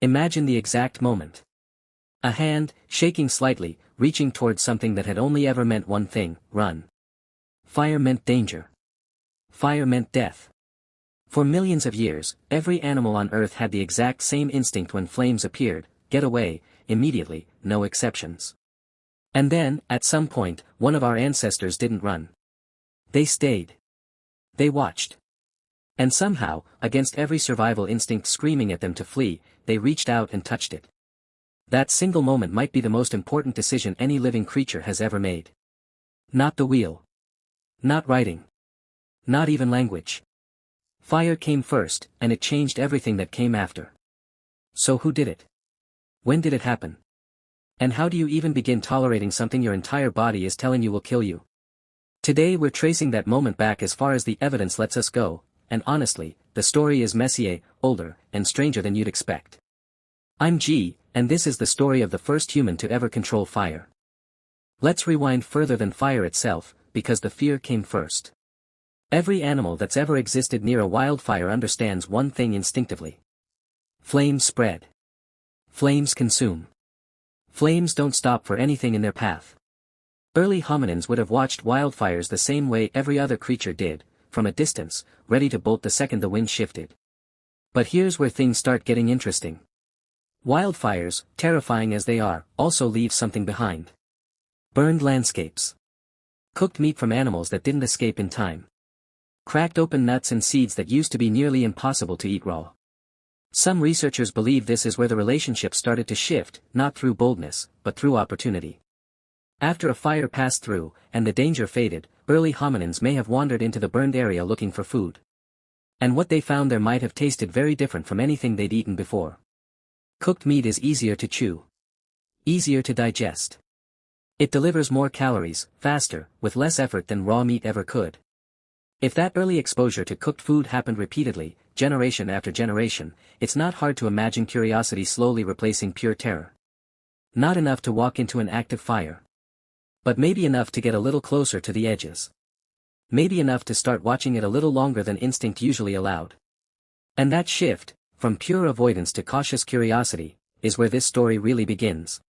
Imagine the exact moment. A hand, shaking slightly, reaching towards something that had only ever meant one thing: run. Fire meant danger. Fire meant death. For millions of years, every animal on Earth had the exact same instinct when flames appeared: get away, immediately, no exceptions. And then, at some point, one of our ancestors didn't run. They stayed. They watched. And somehow, against every survival instinct screaming at them to flee, they reached out and touched it. That single moment might be the most important decision any living creature has ever made. Not the wheel. Not writing. Not even language. Fire came first, and it changed everything that came after. So who did it? When did it happen? And how do you even begin tolerating something your entire body is telling you will kill you? Today we're tracing that moment back as far as the evidence lets us go, and honestly, the story is messier, older, and stranger than you'd expect. I'm G, and this is the story of the first human to ever control fire. Let's rewind further than fire itself, because the fear came first. Every animal that's ever existed near a wildfire understands one thing instinctively. Flames spread. Flames consume. Flames don't stop for anything in their path. Early hominins would have watched wildfires the same way every other creature did, from a distance, ready to bolt the second the wind shifted. But here's where things start getting interesting. Wildfires, terrifying as they are, also leave something behind. Burned landscapes. Cooked meat from animals that didn't escape in time. Cracked open nuts and seeds that used to be nearly impossible to eat raw. Some researchers believe this is where the relationship started to shift, not through boldness, but through opportunity. After a fire passed through, and the danger faded, early hominins may have wandered into the burned area looking for food. And what they found there might have tasted very different from anything they'd eaten before. Cooked meat is easier to chew. Easier to digest. It delivers more calories, faster, with less effort than raw meat ever could. If that early exposure to cooked food happened repeatedly, generation after generation, it's not hard to imagine curiosity slowly replacing pure terror. Not enough to walk into an active fire. But maybe enough to get a little closer to the edges. Maybe enough to start watching it a little longer than instinct usually allowed. And that shift, from pure avoidance to cautious curiosity, is where this story really begins.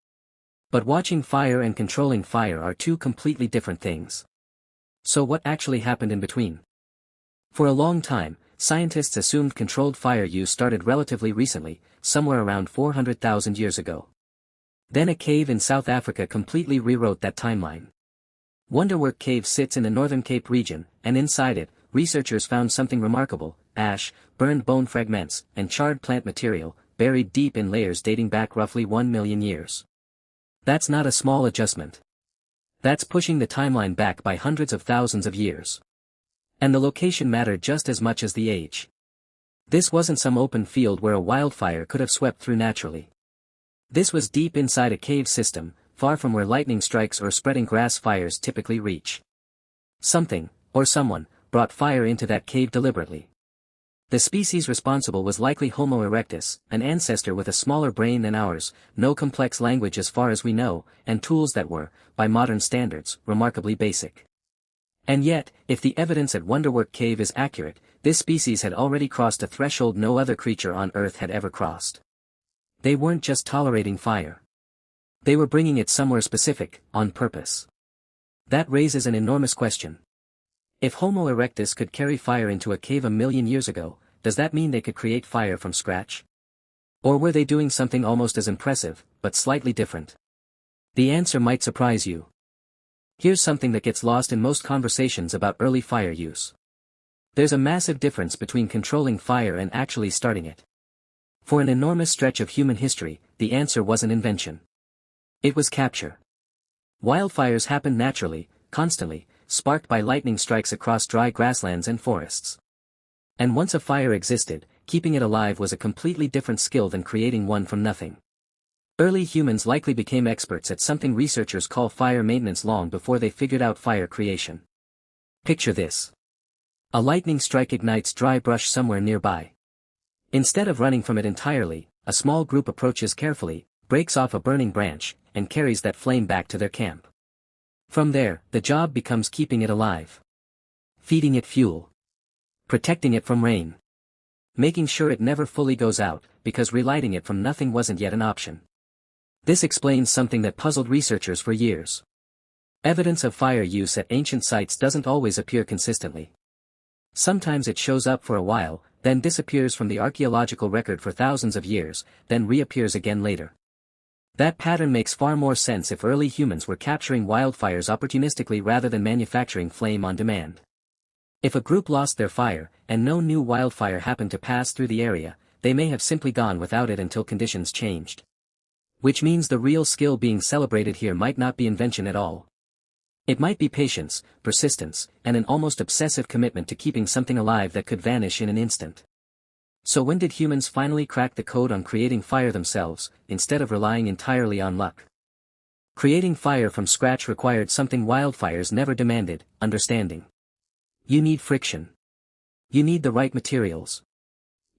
But watching fire and controlling fire are two completely different things. So what actually happened in between? For a long time, scientists assumed controlled fire use started relatively recently, somewhere around 400,000 years ago. Then a cave in South Africa completely rewrote that timeline. Wonderwerk Cave sits in the Northern Cape region, and inside it, researchers found something remarkable: ash, burned bone fragments, and charred plant material, buried deep in layers dating back roughly 1 million years. That's not a small adjustment. That's pushing the timeline back by hundreds of thousands of years. And the location mattered just as much as the age. This wasn't some open field where a wildfire could have swept through naturally. This was deep inside a cave system, far from where lightning strikes or spreading grass fires typically reach. Something, or someone, brought fire into that cave deliberately. The species responsible was likely Homo erectus, an ancestor with a smaller brain than ours, no complex language as far as we know, and tools that were, by modern standards, remarkably basic. And yet, if the evidence at Wonderwerk Cave is accurate, this species had already crossed a threshold no other creature on Earth had ever crossed. They weren't just tolerating fire. They were bringing it somewhere specific, on purpose. That raises an enormous question. If Homo erectus could carry fire into a cave 1 million years ago, does that mean they could create fire from scratch? Or were they doing something almost as impressive, but slightly different? The answer might surprise you. Here's something that gets lost in most conversations about early fire use. There's a massive difference between controlling fire and actually starting it. For an enormous stretch of human history, the answer wasn't invention. It was capture. Wildfires happened naturally, constantly, sparked by lightning strikes across dry grasslands and forests. And once a fire existed, keeping it alive was a completely different skill than creating one from nothing. Early humans likely became experts at something researchers call fire maintenance long before they figured out fire creation. Picture this. A lightning strike ignites dry brush somewhere nearby. Instead of running from it entirely, a small group approaches carefully, breaks off a burning branch, and carries that flame back to their camp. From there, the job becomes keeping it alive. Feeding it fuel. Protecting it from rain. making sure it never fully goes out, because relighting it from nothing wasn't yet an option. This explains something that puzzled researchers for years. Evidence of fire use at ancient sites doesn't always appear consistently. Sometimes it shows up for a while, then disappears from the archaeological record for thousands of years, then reappears again later. That pattern makes far more sense if early humans were capturing wildfires opportunistically rather than manufacturing flame on demand. If a group lost their fire, and no new wildfire happened to pass through the area, they may have simply gone without it until conditions changed. Which means the real skill being celebrated here might not be invention at all. It might be patience, persistence, and an almost obsessive commitment to keeping something alive that could vanish in an instant. So when did humans finally crack the code on creating fire themselves, instead of relying entirely on luck? Creating fire from scratch required something wildfires never demanded: understanding. You need friction. You need the right materials.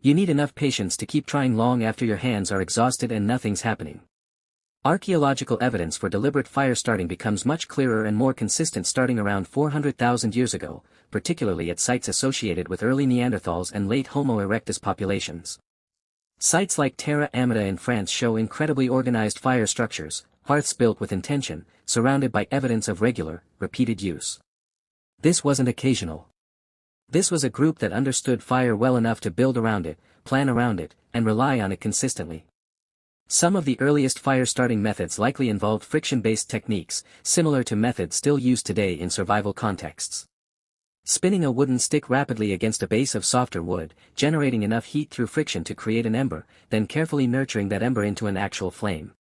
You need enough patience to keep trying long after your hands are exhausted and nothing's happening. Archaeological evidence for deliberate fire starting becomes much clearer and more consistent starting around 400,000 years ago, particularly at sites associated with early Neanderthals and late Homo erectus populations. Sites like Terra Amata in France show incredibly organized fire structures, hearths built with intention, surrounded by evidence of regular, repeated use. This wasn't occasional. This was a group that understood fire well enough to build around it, plan around it, and rely on it consistently. Some of the earliest fire-starting methods likely involved friction-based techniques, similar to methods still used today in survival contexts. Spinning a wooden stick rapidly against a base of softer wood, generating enough heat through friction to create an ember, then carefully nurturing that ember into an actual flame.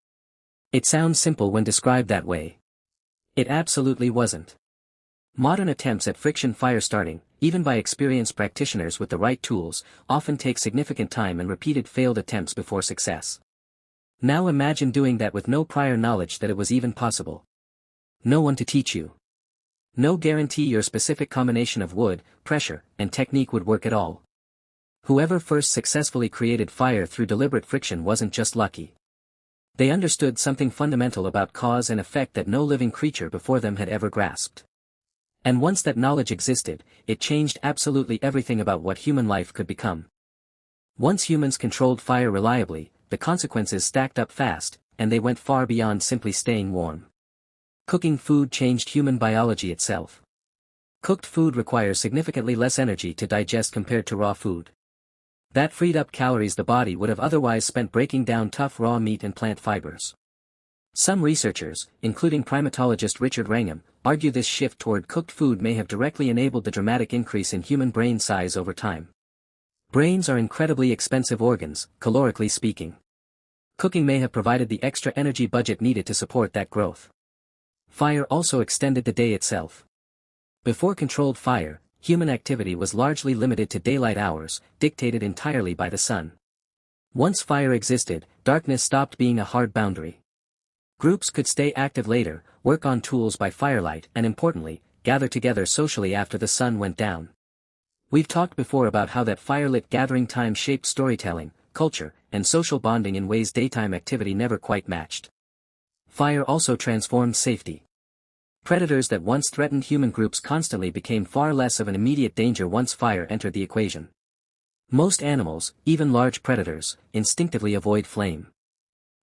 It sounds simple when described that way. It absolutely wasn't. Modern attempts at friction fire starting, even by experienced practitioners with the right tools, often take significant time and repeated failed attempts before success. Now imagine doing that with no prior knowledge that it was even possible. No one to teach you. No guarantee your specific combination of wood, pressure, and technique would work at all. Whoever first successfully created fire through deliberate friction wasn't just lucky. They understood something fundamental about cause and effect that no living creature before them had ever grasped. And once that knowledge existed, it changed absolutely everything about what human life could become. Once humans controlled fire reliably, the consequences stacked up fast, and they went far beyond simply staying warm. Cooking food changed human biology itself. Cooked food requires significantly less energy to digest compared to raw food. That freed up calories the body would have otherwise spent breaking down tough raw meat and plant fibers. Some researchers, including primatologist Richard Wrangham, argue this shift toward cooked food may have directly enabled the dramatic increase in human brain size over time. Brains are incredibly expensive organs, calorically speaking. Cooking may have provided the extra energy budget needed to support that growth. Fire also extended the day itself. Before controlled fire, human activity was largely limited to daylight hours, dictated entirely by the sun. Once fire existed, darkness stopped being a hard boundary. Groups could stay active later, work on tools by firelight, and importantly, gather together socially after the sun went down. We've talked before about how that firelit gathering time shaped storytelling, culture, and social bonding in ways daytime activity never quite matched. Fire also transformed safety. Predators that once threatened human groups constantly became far less of an immediate danger once fire entered the equation. Most animals, even large predators, instinctively avoid flame.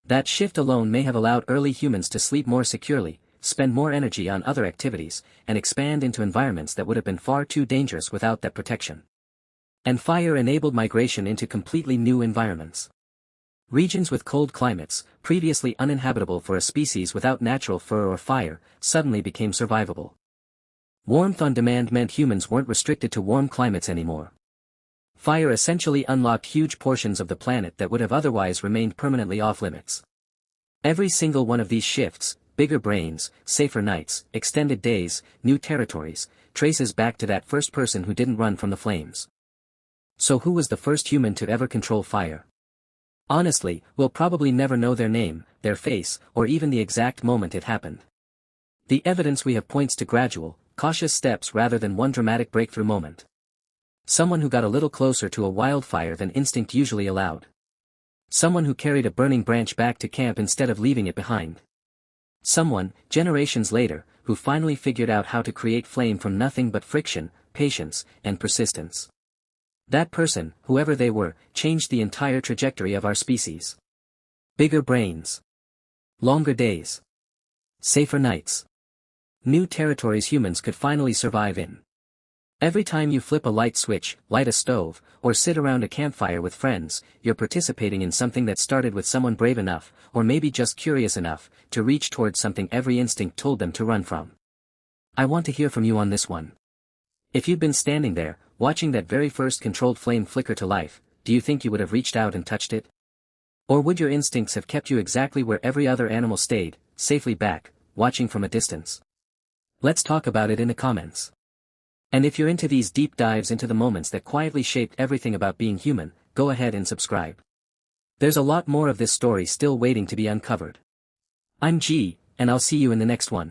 That shift alone may have allowed early humans to sleep more securely, spend more energy on other activities, and expand into environments that would have been far too dangerous without that protection. And fire enabled migration into completely new environments. Regions with cold climates, previously uninhabitable for a species without natural fur or fire, suddenly became survivable. Warmth on demand meant humans weren't restricted to warm climates anymore. Fire essentially unlocked huge portions of the planet that would have otherwise remained permanently off-limits. Every single one of these shifts, bigger brains, safer nights, extended days, new territories, traces back to that first person who didn't run from the flames. So who was the first human to ever control fire? Honestly, we'll probably never know their name, their face, or even the exact moment it happened. The evidence we have points to gradual, cautious steps rather than one dramatic breakthrough moment. Someone who got a little closer to a wildfire than instinct usually allowed. Someone who carried a burning branch back to camp instead of leaving it behind. Someone, generations later, who finally figured out how to create flame from nothing but friction, patience, and persistence. That person, whoever they were, changed the entire trajectory of our species. Bigger brains. Longer days. Safer nights. New territories humans could finally survive in. Every time you flip a light switch, light a stove, or sit around a campfire with friends, you're participating in something that started with someone brave enough, or maybe just curious enough, to reach towards something every instinct told them to run from. I want to hear from you on this one. If you'd been standing there, watching that very first controlled flame flicker to life, do you think you would have reached out and touched it? Or would your instincts have kept you exactly where every other animal stayed, safely back, watching from a distance? Let's talk about it in the comments. And if you're into these deep dives into the moments that quietly shaped everything about being human, go ahead and subscribe. There's a lot more of this story still waiting to be uncovered. I'm G, and I'll see you in the next one.